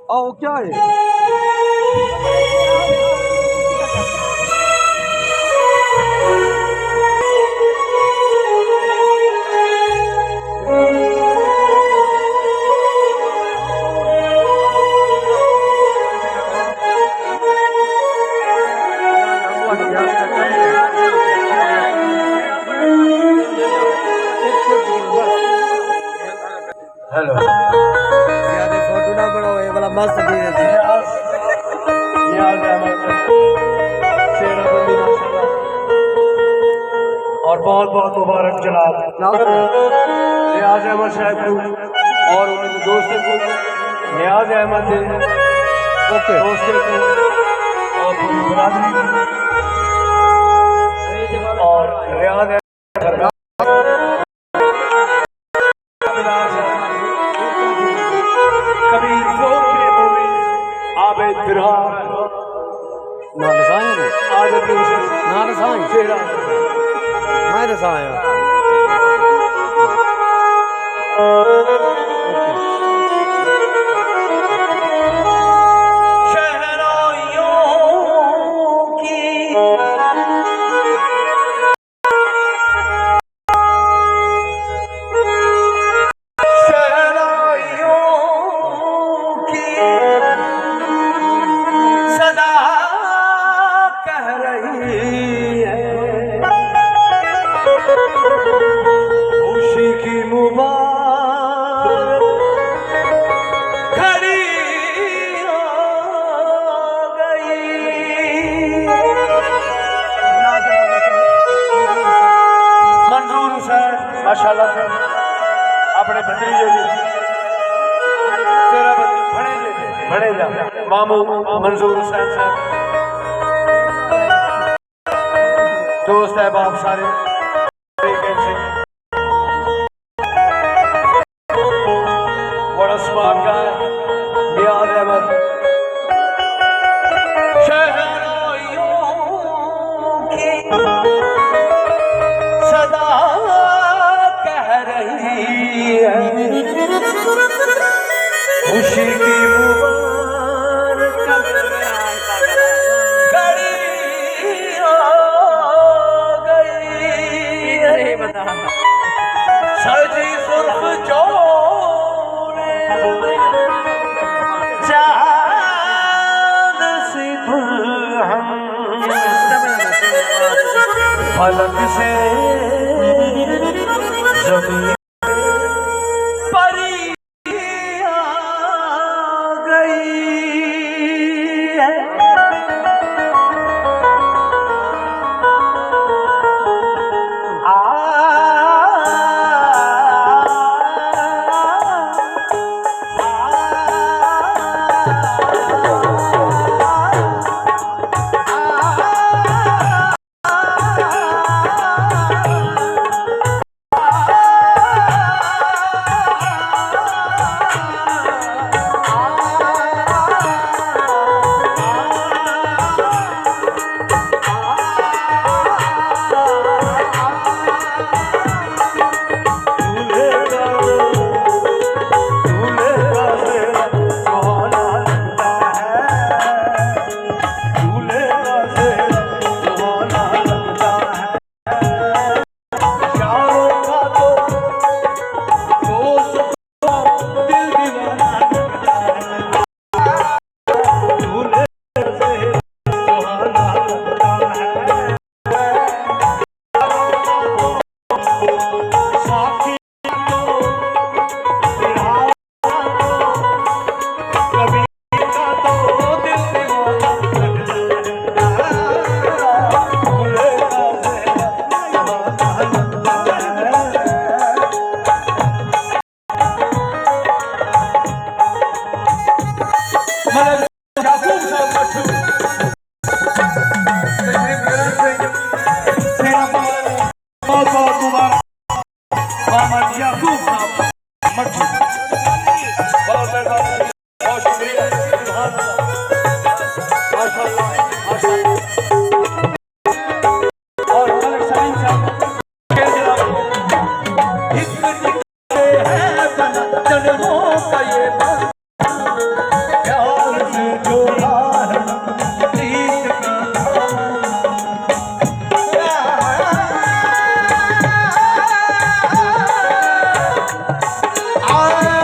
आओ क्या है हेलो ज्यादा फोटो ना बनाओ ये वाला मस्त धीरे धीरे और बहुत बहुत मुबारक जनाब नियाज अहमद साहब को और उनके दोस्त को नियाज अहमद ओके दोस्त को और पूरी बरादरी को और नियाज कभी आबेद फिरहान ना रसायन है आदत ना रसायन चेहरा मैं रसायन माशाल्लाह से अपने भतीजे जी तेरा बड़े जा मामू मंजूर हुसैन साहब दोस्त है बाप सारे बड़ा स्मार्ट गाय नियाज अहमद खुशी की मुबारक घड़ी आ गई सजी सुर्ख चोरे चाँद सी दुल्हन फलक से जमीन का ये